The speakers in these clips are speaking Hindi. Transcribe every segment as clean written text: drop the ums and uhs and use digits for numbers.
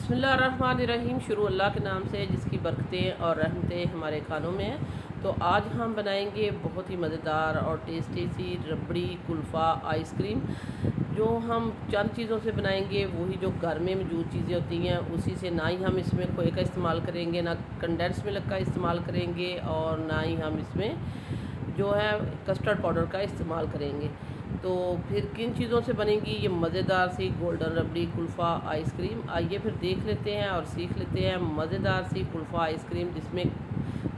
बिस्मिल्लाहिर्रहमानिर्रहीम। शुरू अल्लाह के नाम से जिसकी बरकतें और रहमतें हमारे खानों में हैं। तो आज हम बनाएंगे बहुत ही मज़ेदार और टेस्टी सी रबड़ी कुल्फ़ा आइसक्रीम, जो हम चंद चीज़ों से बनाएंगे, वही जो घर में मौजूद चीज़ें होती हैं उसी से। ना ही हम इसमें खोए का इस्तेमाल करेंगे, ना कंडेंस मिल्क का इस्तेमाल करेंगे, और ना ही हम इसमें जो है कस्टर्ड पाउडर का इस्तेमाल करेंगे। तो फिर किन चीज़ों से बनेगी ये मज़ेदार सी गोल्डन रबड़ी कुल्फ़ा आइसक्रीम? आइए फिर देख लेते हैं और सीख लेते हैं मज़ेदार सी कुल्फ़ा आइसक्रीम, जिसमें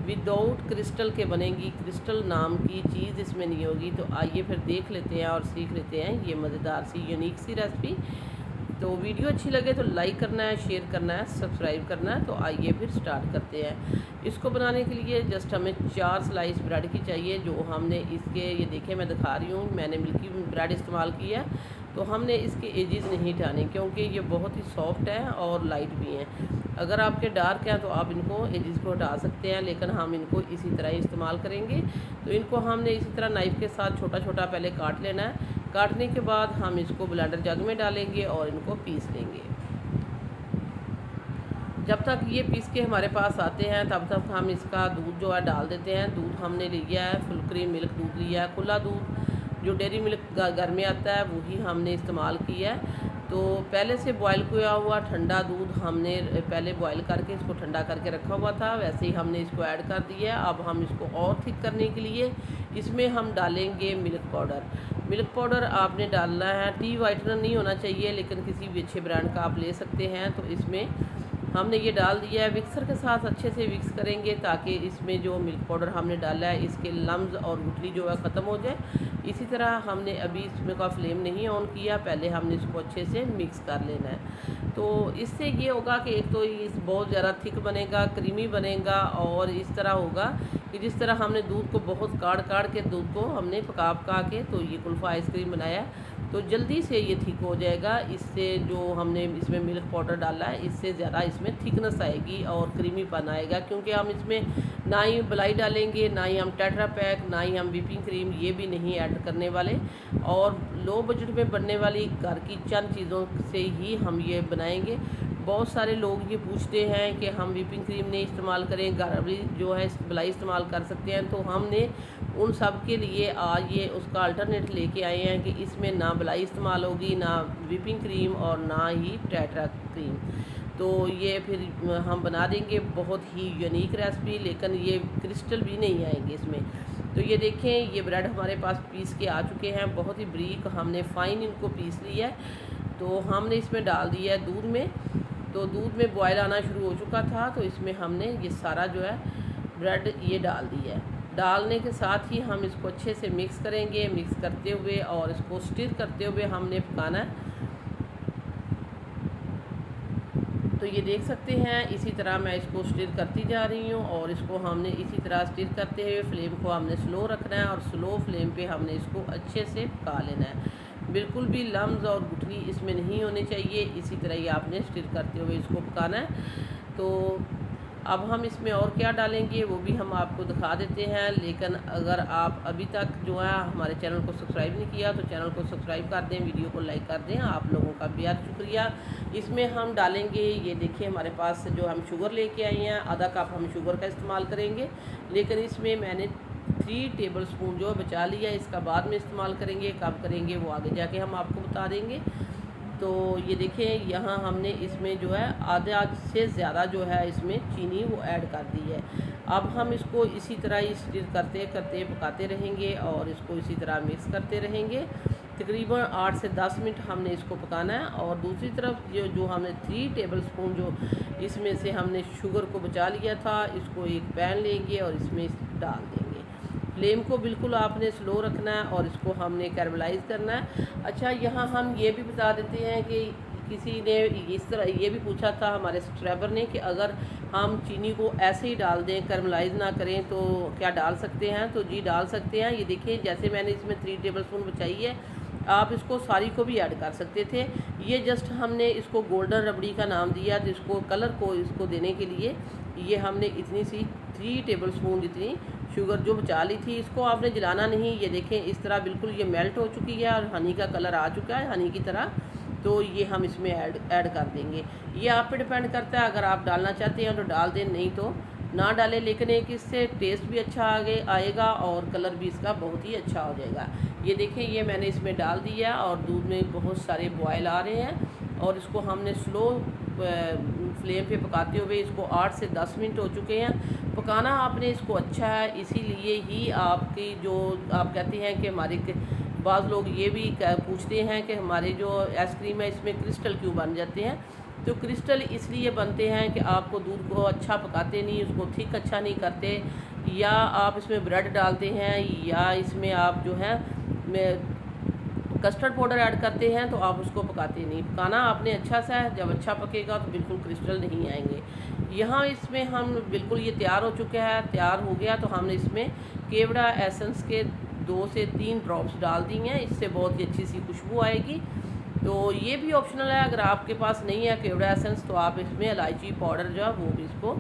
विदाउट क्रिस्टल के बनेगी। क्रिस्टल नाम की चीज़ इसमें नहीं होगी। तो आइए फिर देख लेते हैं और सीख लेते हैं ये मज़ेदार सी यूनिक सी रेसिपी। तो वीडियो अच्छी लगे तो लाइक करना है, शेयर करना है, सब्सक्राइब करना है। तो आइए फिर स्टार्ट करते हैं। इसको बनाने के लिए जस्ट हमें 4 स्लाइस ब्रेड की चाहिए, जो हमने इसके, ये देखिए मैं दिखा रही हूँ, मैंने मिल्की ब्रेड इस्तेमाल किया है। तो हमने इसके एजेस नहीं हटाने, क्योंकि ये बहुत ही सॉफ्ट है और लाइट भी हैं। अगर आपके डार्क हैं तो आप इनको एजेस को हटा सकते हैं, लेकिन हम इनको इसी तरह ही इस्तेमाल करेंगे। तो इनको हमने इसी तरह नाइफ़ के साथ छोटा छोटा पहले काट लेना है। काटने के बाद हम इसको ब्लेंडर जग में डालेंगे और इनको पीस लेंगे। जब तक ये पीस के हमारे पास आते हैं तब तक हम इसका दूध जो है डाल देते हैं। दूध हमने लिया है फुल क्रीम मिल्क दूध लिया है, खुला दूध जो डेयरी मिल्क घर में आता है वही हमने इस्तेमाल किया है। तो पहले से बॉयल किया हुआ ठंडा दूध हमने पहले बॉयल करके इसको ठंडा करके रखा हुआ था, वैसे ही हमने इसको ऐड कर दिया है। अब हम इसको और थिक करने के लिए इसमें हम डालेंगे मिल्क पाउडर। मिल्क पाउडर आपने डालना है, टी वाइटनर नहीं होना चाहिए, लेकिन किसी भी अच्छे ब्रांड का आप ले सकते हैं। तो इसमें हमने ये डाल दिया है। मिक्सर के साथ अच्छे से मिक्स करेंगे, ताकि इसमें जो मिल्क पाउडर हमने डाला है इसके लम्स और गुठली जो है ख़त्म हो जाए। इसी तरह हमने अभी इसमें का फ्लेम नहीं ऑन किया, पहले हमने इसको अच्छे से मिक्स कर लेना है। तो इससे ये होगा कि एक तो इस बहुत ज़्यादा थिक बनेगा, क्रीमी बनेगा, और इस तरह होगा कि जिस तरह हमने दूध को बहुत काढ़ के दूध को हमने पका के तो ये कुल्फ़ा आइसक्रीम बनाया, तो जल्दी से ये थिक हो जाएगा। इससे जो हमने इसमें मिल्क पाउडर डाला है इससे ज़्यादा इसमें थिकनेस आएगी और क्रीमीपन आएगा, क्योंकि हम इसमें ना ही मलाई डालेंगे, ना ही हम टेट्रा पैक, ना ही हम व्हिपिंग क्रीम ये भी नहीं ऐड करने वाले। और लो बजट में बनने वाली घर की चंद चीज़ों से ही हम ये बनाएंगे। बहुत सारे लोग ये पूछते हैं कि हम व्हिपिंग क्रीम नहीं इस्तेमाल करें, घर भी जो है मलाई इस्तेमाल कर सकते हैं। तो हमने उन सब के लिए आज ये उसका अल्टरनेट लेके आए हैं कि इसमें ना मलाई इस्तेमाल होगी, ना व्हिपिंग क्रीम और ना ही टेट्रा क्रीम। तो ये फिर हम बना देंगे बहुत ही यूनिक रेसिपी, लेकिन ये क्रिस्टल भी नहीं आएंगे इसमें। तो ये देखें, ये ब्रेड हमारे पास पीस के आ चुके हैं, बहुत ही बारीक हमने फ़ाइन इनको पीस लिया है। तो हमने इसमें डाल दिया है दूध में। तो दूध में बॉयल आना शुरू हो चुका था, तो इसमें हमने ये सारा जो है ब्रेड ये डाल दिया है। डालने के साथ ही हम इसको अच्छे से मिक्स करेंगे, मिक्स करते हुए और इसको स्टिर करते हुए हमने पकाना है। तो ये देख सकते हैं, इसी तरह मैं इसको स्टिर करती जा रही हूँ, और इसको हमने इसी तरह स्टिर करते हुए फ्लेम को हमने स्लो रखना है, और स्लो फ्लेम पे हमने इसको अच्छे से पका लेना है। बिल्कुल भी लम्स और गुठली इसमें नहीं होने चाहिए, इसी तरह ही आपने स्टिर करते हुए इसको पकाना है। तो अब हम इसमें और क्या डालेंगे वो भी हम आपको दिखा देते हैं। लेकिन अगर आप अभी तक जो है हमारे चैनल को सब्सक्राइब नहीं किया तो चैनल को सब्सक्राइब कर दें, वीडियो को लाइक कर दें, आप लोगों का बेहद शुक्रिया। इसमें हम डालेंगे, ये देखिए हमारे पास जो हम शुगर लेके आए हैं, आधा कप हम शुगर का इस्तेमाल करेंगे, लेकिन इसमें मैंने 3 टेबल स्पून जो बचा लिया, इसका बाद में इस्तेमाल करेंगे। कब करेंगे वो आगे जाके हम आपको बता देंगे। तो ये देखें, यहाँ हमने इसमें जो है आधा से ज़्यादा जो है इसमें चीनी वो ऐड कर दी है। अब हम इसको इसी तरह ही स्टिर करते करते पकाते रहेंगे और इसको इसी तरह मिक्स करते रहेंगे। तकरीबन 8 से 10 मिनट हमने इसको पकाना है। और दूसरी तरफ जो हमने 3 टेबल स्पून जो इसमें से हमने शुगर को बचा लिया था, इसको एक पैन लेंगे और इसमें डाल देंगे। फ्लेम को बिल्कुल आपने स्लो रखना है और इसको हमने कैरमलाइज़ करना है। अच्छा, यहाँ हम ये भी बता देते हैं कि किसी ने इस तरह ये भी पूछा था हमारे सब्सक्राइबर ने कि अगर हम चीनी को ऐसे ही डाल दें, कैरमलाइज़ ना करें, तो क्या डाल सकते हैं? तो जी डाल सकते हैं। ये देखिए, जैसे मैंने इसमें 3 टेबल स्पून बचाई है, आप इसको सारी को भी ऐड कर सकते थे। ये जस्ट हमने इसको गोल्डन रबड़ी का नाम दिया, जिसको कलर को इसको देने के लिए ये हमने इतनी सी 3 टेबल स्पून जितनी शुगर जो बचा ली थी, इसको आपने जलाना नहीं। ये देखें, इस तरह बिल्कुल ये मेल्ट हो चुकी है और हनी का कलर आ चुका है, हनी की तरह। तो ये हम इसमें ऐड कर देंगे। ये आप पे डिपेंड करता है, अगर आप डालना चाहते हैं तो डाल दें, नहीं तो ना डालें। लेकिन एक इससे टेस्ट भी अच्छा आएगा और कलर भी इसका बहुत ही अच्छा हो जाएगा। ये देखें, ये मैंने इसमें डाल दिया और दूध में बहुत सारे बॉयल आ रहे हैं और इसको हमने स्लो फ्लेम पे पकाते हुए इसको 8 से 10 मिनट हो चुके हैं। पकाना आपने इसको अच्छा है, इसीलिए ही आपकी जो आप कहते हैं कि हमारे बाज़ लोग ये भी पूछते हैं कि हमारे जो आइसक्रीम है इसमें क्रिस्टल क्यों बन जाते हैं। तो क्रिस्टल इसलिए बनते हैं कि आपको दूध को अच्छा पकाते नहीं, उसको थिक अच्छा नहीं करते, या आप इसमें ब्रेड डालते हैं, या इसमें आप जो है कस्टर्ड पाउडर ऐड करते हैं तो आप उसको पकाते नहीं। पकाना आपने अच्छा सा है, जब अच्छा पकेगा तो बिल्कुल क्रिस्टल नहीं आएंगे। यहाँ इसमें हम बिल्कुल ये तैयार हो चुका है, तैयार हो गया तो हमने इसमें केवड़ा एसेंस के 2 से 3 ड्रॉप्स डाल दी हैं, इससे बहुत ही अच्छी सी खुशबू आएगी। तो ये भी ऑप्शनल है, अगर आपके पास नहीं है केवड़ा एसेंस तो आप इसमें इलायची पाउडर जो है वो भी इसको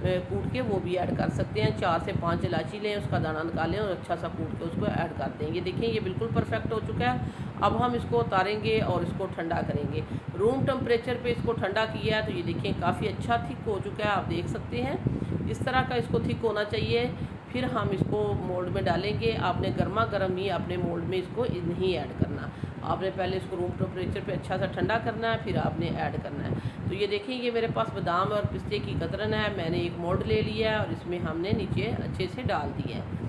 कूट के वो भी ऐड कर सकते हैं। 4 से 5 इलायची लें, उसका दाना निकालें और अच्छा सा कूट के उसको ऐड कर दें। ये देखें, ये बिल्कुल परफेक्ट हो चुका है। अब हम इसको उतारेंगे और इसको ठंडा करेंगे। रूम टेम्परेचर पे इसको ठंडा किया है तो ये देखें काफ़ी अच्छा थिक हो चुका है, आप देख सकते हैं इस तरह का इसको थिक होना चाहिए। फिर हम इसको मोल्ड में डालेंगे। आपने गर्मा गर्म ही अपने मोल्ड में इसको नहीं ऐड करना, आपने पहले इसको रूम टेम्परेचर पे अच्छा सा ठंडा करना है, फिर आपने ऐड करना है। तो ये देखिए, ये मेरे पास बादाम और पिस्ते की कतरन है, मैंने एक मोल्ड ले लिया है और इसमें हमने नीचे अच्छे से डाल दिया है।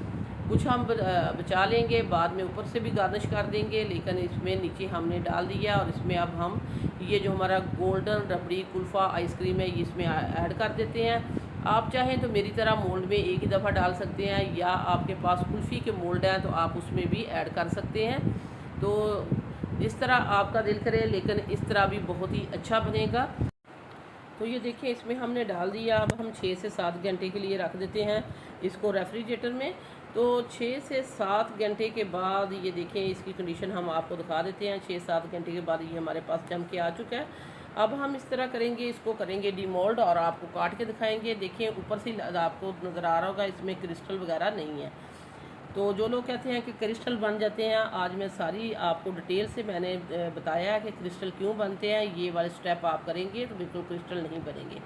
कुछ हम बचा लेंगे, बाद में ऊपर से भी गार्निश कर देंगे, लेकिन इसमें नीचे हमने डाल दिया। और इसमें अब हम ये जो हमारा गोल्डन रबड़ी कुल्फ़ा आइसक्रीम है ये इसमें ऐड कर देते हैं। आप चाहें तो मेरी तरह मोल्ड में एक ही दफ़ा डाल सकते हैं, या आपके पास कुल्फ़ी के मोल्ड हैं तो आप उसमें भी ऐड कर सकते हैं। तो जिस तरह आपका दिल करे, लेकिन इस तरह भी बहुत ही अच्छा बनेगा। तो ये देखिए, इसमें हमने डाल दिया। अब हम 6 से 7 घंटे के लिए रख देते हैं इसको रेफ्रिजरेटर में। तो 6 से 7 घंटे के बाद ये देखें, इसकी कंडीशन हम आपको दिखा देते हैं। 6-7 घंटे के बाद ये हमारे पास जम के आ चुका है। अब हम इस तरह करेंगे, इसको करेंगे डीमोल्ड और आपको काट के दिखाएंगे। देखिए, ऊपर से आपको नज़र आ रहा होगा इसमें क्रिस्टल वगैरह नहीं है। तो जो लोग कहते हैं कि क्रिस्टल बन जाते हैं, आज मैं सारी आपको डिटेल से मैंने बताया है कि क्रिस्टल क्यों बनते हैं। ये वाले स्टेप आप करेंगे तो बिल्कुल क्रिस्टल नहीं बनेंगे।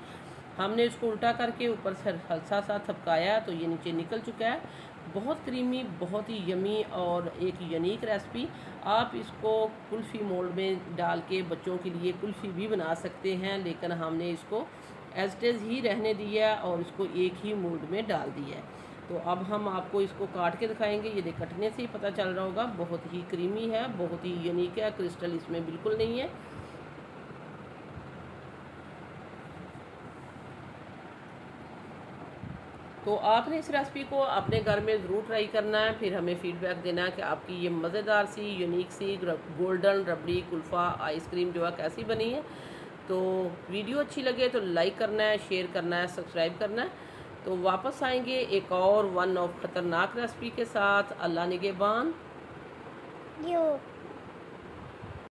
हमने इसको उल्टा करके ऊपर से हल्का सा थपकाया तो ये नीचे निकल चुका है। बहुत क्रीमी, बहुत ही यमी और एक यूनिक रेसिपी। आप इसको कुल्फ़ी मोल्ड में डाल के बच्चों के लिए कुल्फ़ी भी बना सकते हैं, लेकिन हमने इसको एज इट इज़ ही रहने दिया और इसको एक ही मोल्ड में डाल दिया है। तो अब हम आपको इसको काट के दिखाएंगे। ये देख, कटने से ही पता चल रहा होगा, बहुत ही क्रीमी है, बहुत ही यूनिक है, क्रिस्टल इसमें बिल्कुल नहीं है। तो आपने इस रेसिपी को अपने घर में ज़रूर ट्राई करना है, फिर हमें फ़ीडबैक देना है कि आपकी ये मज़ेदार सी यूनिक सी गोल्डन रबड़ी कुल्फ़ा आइसक्रीम जो है कैसी बनी है। तो वीडियो अच्छी लगे तो लाइक करना है, शेयर करना है, सब्सक्राइब करना है। तो वापस आएंगे एक और वन ऑफ ख़तरनाक रेसिपी के साथ। अल्लाह निगहबान।